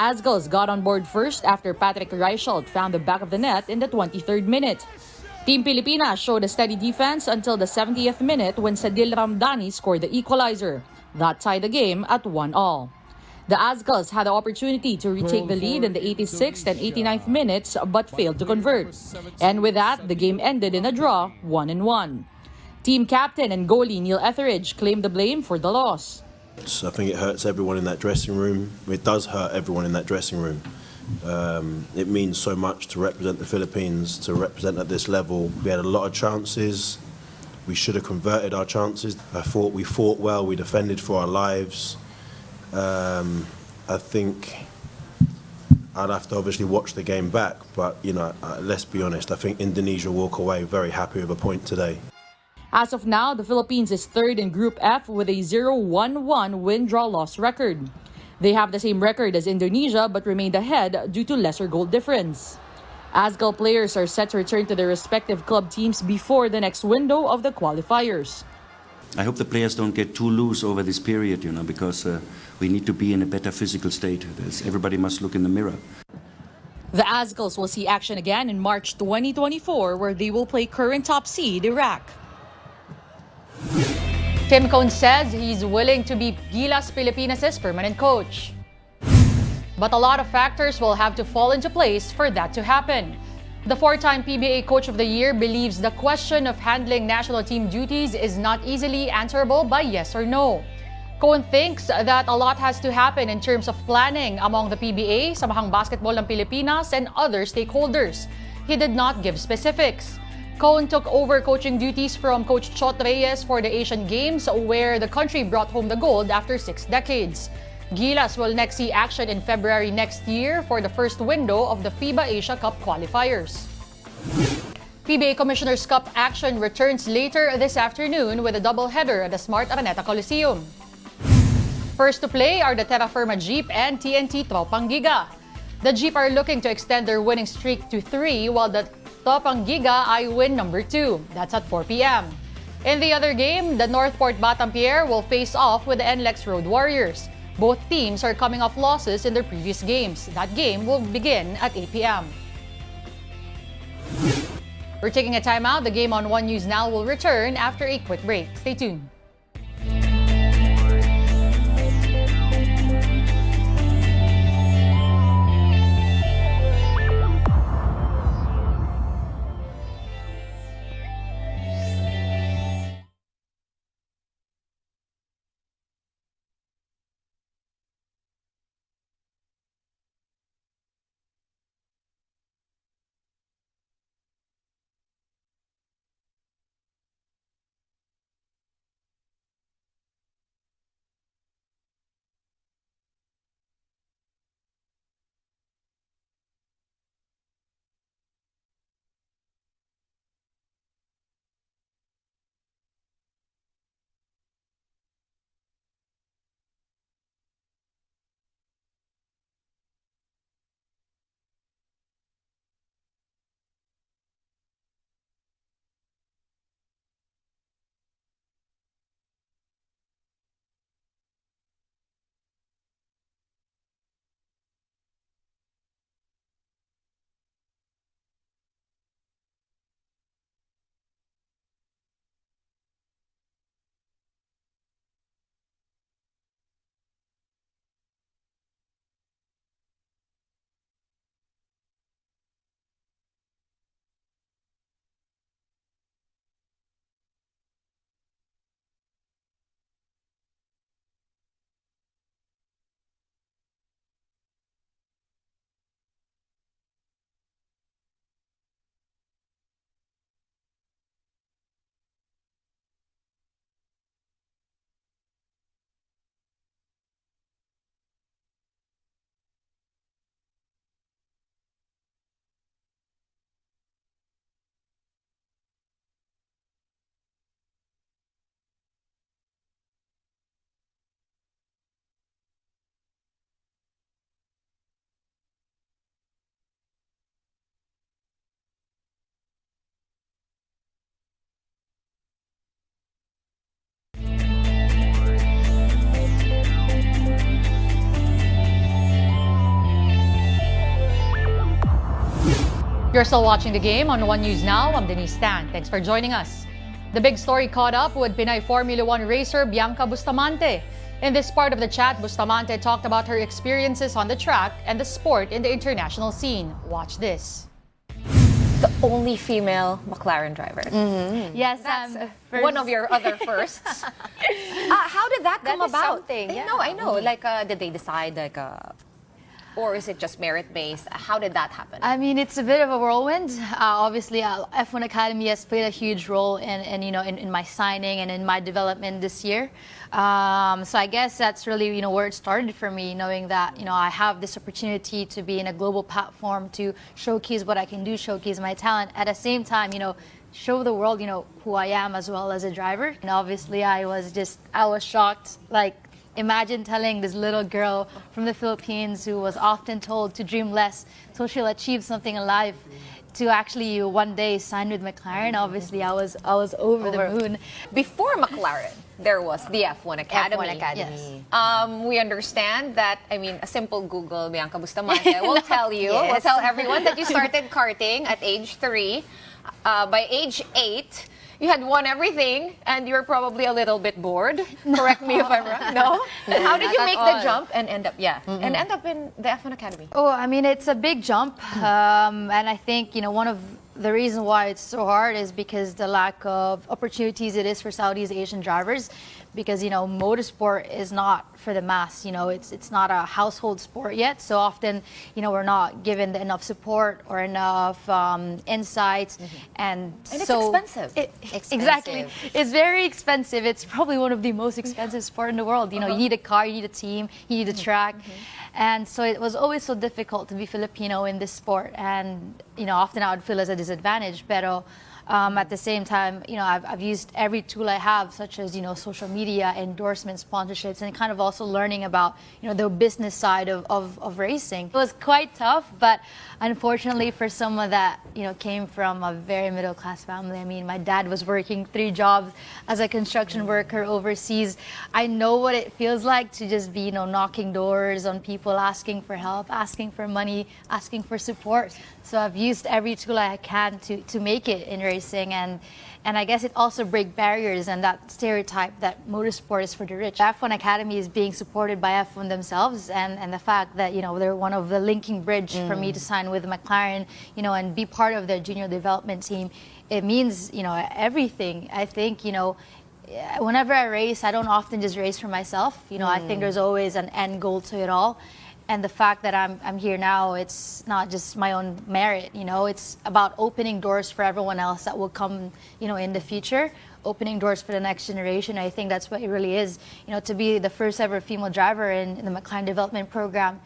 Azkals got on board first after Patrick Reichelt found the back of the net in the 23rd minute. Team Pilipinas showed a steady defense until the 70th minute when Sadil Ramdani scored the equalizer. That tied the game at 1-1. The Azkals had the opportunity to retake the lead in the 86th and 89th minutes but failed to convert. And with that, the game ended in a draw, 1-1. Team captain and goalie Neil Etheridge claimed the blame for the loss. I think it hurts everyone in that dressing room. It does hurt everyone in that dressing room. It means so much to represent the Philippines, to represent at this level. We had a lot of chances. We should have converted our chances. I thought we fought well, we defended for our lives. I think I'd have to obviously watch the game back, but let's be honest, I think Indonesia walk away very happy with a point today. As of now, the Philippines is third in Group F with a 0-1-1 win-draw-loss record. They have the same record as Indonesia but remained ahead due to lesser goal difference. Azkal players are set to return to their respective club teams before the next window of the qualifiers. I hope the players don't get too loose over this period, because we need to be in a better physical state. Everybody must look in the mirror. The Azkals will see action again in March 2024 where they will play current top seed Iraq. Tim Cone says he's willing to be Gilas Pilipinas' permanent coach. But a lot of factors will have to fall into place for that to happen. The four-time PBA Coach of the Year believes the question of handling national team duties is not easily answerable by yes or no. Cone thinks that a lot has to happen in terms of planning among the PBA, Samahang Basketball ng Pilipinas, and other stakeholders. He did not give specifics. Cone took over coaching duties from Coach Chot Reyes for the Asian Games, where the country brought home the gold after 6 decades. Gilas will next see action in February next year for the first window of the FIBA Asia Cup qualifiers. PBA Commissioner's Cup action returns later this afternoon with a doubleheader at the Smart Araneta Coliseum. First to play are the Terra Firma Jeep and TNT Tropang Giga. The Jeep are looking to extend their winning streak to 3 while the Tropang Giga ay win number 2. That's at 4 p.m. In the other game, the Northport Batampierre will face off with the NLEX Road Warriors. Both teams are coming off losses in their previous games. That game will begin at 8 p.m. We're taking a timeout. The game on One News Now will return after a quick break. Stay tuned. You're still watching the game on One News Now. I'm Denise Tan. Thanks for joining us. The big story caught up with Pinay Formula One racer Bianca Bustamante. In this part of the chat, Bustamante talked about her experiences on the track and the sport in the international scene. Watch this. The only female McLaren driver. Yes, That's one of your other firsts. How did that come That is about? something, yeah. No, I know. Like, did they decide or is it just merit-based? How did that happen? I mean, it's a bit of a whirlwind. Obviously, F1 Academy has played a huge role in my signing and in my development this year. So I guess that's really where it started for me, knowing that I have this opportunity to be in a global platform to showcase what I can do, showcase my talent. At the same time, show the world who I am as well as a driver. And obviously, I was shocked. Like, imagine telling this little girl from the Philippines who was often told to dream less so she'll achieve something in life to actually one day sign with McLaren. Obviously, I was over the moon. Before McLaren, there was the F1 Academy. F1 Academy. Yes. We understand that, a simple Google, Bianca Bustamante, will tell you, Yes. will tell everyone that you started karting at age 3. By age 8, you had won everything, and you were probably a little bit bored. Correct me if I'm wrong. No? And how did you not make at the all. jump and end up in the F1 Academy? Oh, I mean, it's a big jump. And I think, one of the reasons why it's so hard is because the lack of opportunities it is for Southeast Asian drivers. Because, motorsport is not for the mass. It's not a household sport yet. So often, we're not given enough support or enough insights. And it's so expensive. Exactly. It's very expensive. It's probably one of the most expensive sport in the world. You need a car, you need a team, you need a track. And so it was always so difficult to be Filipino in this sport. And, often I would feel as a disadvantage. Pero at the same time, I've used every tool I have, such as, social media, endorsements, sponsorships, and kind of also learning about, the business side of racing. It was quite tough, but unfortunately for someone that, came from a very middle-class family, I mean, my dad was working 3 jobs as a construction worker overseas. I know what it feels like to just be, knocking doors on people, asking for help, asking for money, asking for support. So I've used every tool I can to make it in racing, and I guess it also breaks barriers and that stereotype that motorsport is for the rich. F1 Academy is being supported by F1 themselves, and the fact that they're one of the linking bridge for me to sign with McLaren, and be part of their junior development team. It means everything. I think whenever I race, I don't often just race for myself. I think there's always an end goal to it all. And the fact that I'm here now, it's not just my own merit, it's about opening doors for everyone else that will come, in the future, opening doors for the next generation. I think that's what it really is, to be the first ever female driver in the McLaren development program.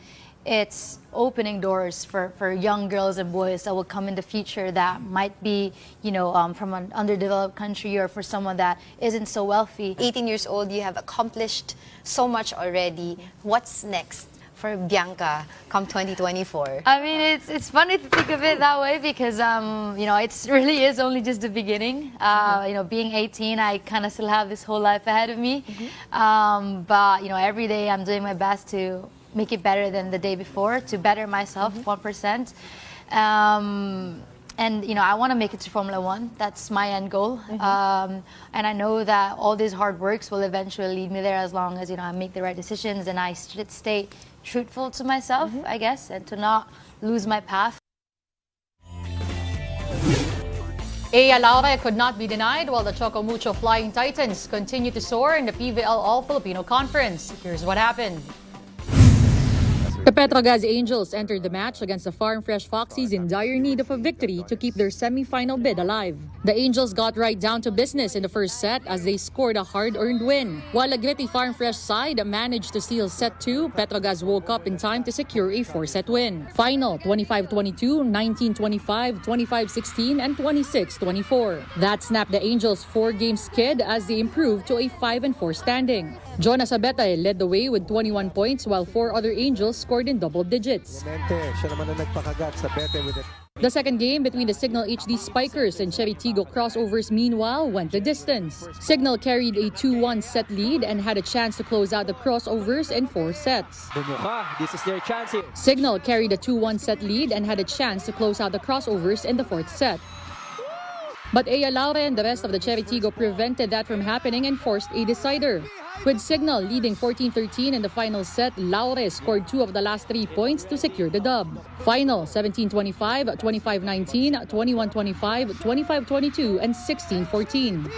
It's opening doors for young girls and boys that will come in the future that might be, from an underdeveloped country or for someone that isn't so wealthy. 18 years old, you have accomplished so much already. What's next for Bianca come 2024? I mean, it's funny to think of it that way because, it really is only just the beginning. Being 18, I kind of still have this whole life ahead of me. But, every day I'm doing my best to make it better than the day before, to better myself 1%. And, I want to make it to Formula One. That's my end goal. And I know that all these hard works will eventually lead me there as long as, I make the right decisions and I stay truthful to myself, I guess, and to not lose my path. Aya Laure could not be denied while the Choco Mucho Flying Titans continue to soar in the PVL All-Filipino Conference. Here's what happened. The Petrogas Angels entered the match against the Farm Fresh Foxies in dire need of a victory to keep their semi-final bid alive. The Angels got right down to business in the first set as they scored a hard-earned win. While a gritty Farm Fresh side managed to steal set 2, Petrogas woke up in time to secure a 4-set win. Final 25-22, 19-25, 25-16, and 26-24. That snapped the Angels' 4-game skid as they improved to a 5-4 standing. Jonas Abetay led the way with 21 points while 4 other Angels scored in double digits. Siya naman ang nagpakagat sa Bete with it. The second game between the Signal HD Spikers and Cheritigo Crossovers meanwhile went the distance. Signal carried a 2-1 set lead and had a chance to close out the Crossovers in 4 sets. Bumuka, this is their chance here. Signal carried a 2-1 set lead and had a chance to close out the Crossovers in the 4th set. But Ea Laure and the rest of the Cheritigo prevented that from happening and forced a decider. With Signal leading 14-13 in the final set, Laure scored 2 of the last 3 points to secure the dub. Final 17-25, 25-19, 21-25, 25-22, and 16-14.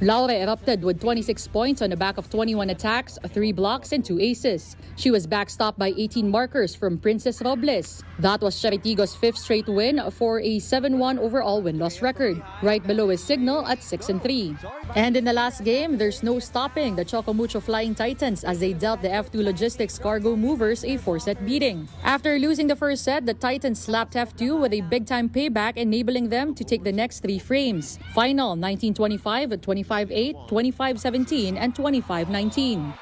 Laure erupted with 26 points on the back of 21 attacks, 3 blocks, and 2 aces. She was backstopped by 18 markers from Princess Robles. That was Cheritigo's 5th straight win for a 7-1 overall win-loss record. Right below is Signal at 6-3. And in the last game, there's no stopping the Choco Mucho Flying Titans as they dealt the F2 Logistics Cargo Movers a 4-set beating. After losing the first set, the Titans slapped F2 with a big-time payback, enabling them to take the next 3 frames. Final 19-25, 25-8, 25-17, and 25-19.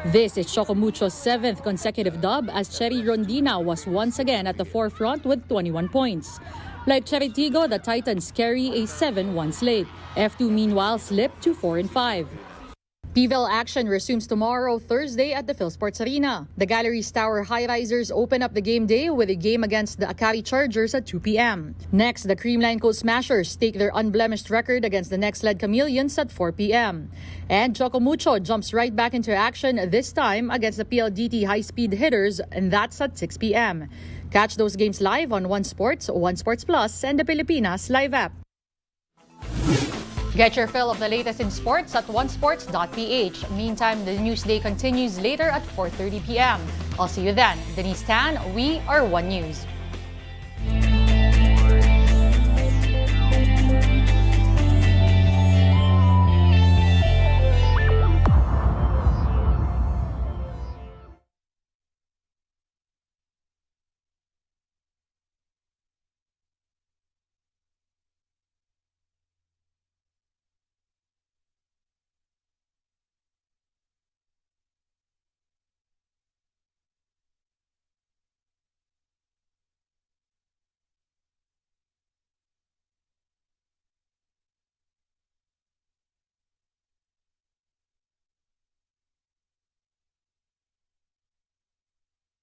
This is Choco Mucho's 7th consecutive dub as Cherry Rondina was once again at the forefront with 21 points. Like Cheritigo, the Titans carry a 7-1 slate. F2 meanwhile slipped to 4-5. PVL action resumes tomorrow, Thursday, at the PhilSports Arena. The Galleries Tower High-Risers open up the game day with a game against the Akari Chargers at 2 p.m. Next, the Creamline Coast Smashers take their unblemished record against the Next-led Chameleons at 4 p.m. And Choco Mucho jumps right back into action, this time against the PLDT High-Speed Hitters, and that's at 6 p.m. Catch those games live on One Sports, One Sports Plus, and the Pilipinas Live app. Get your fill of the latest in sports at onesports.ph. Meantime, the news day continues later at 4:30 p.m. I'll see you then. Denise Tan, we are One News.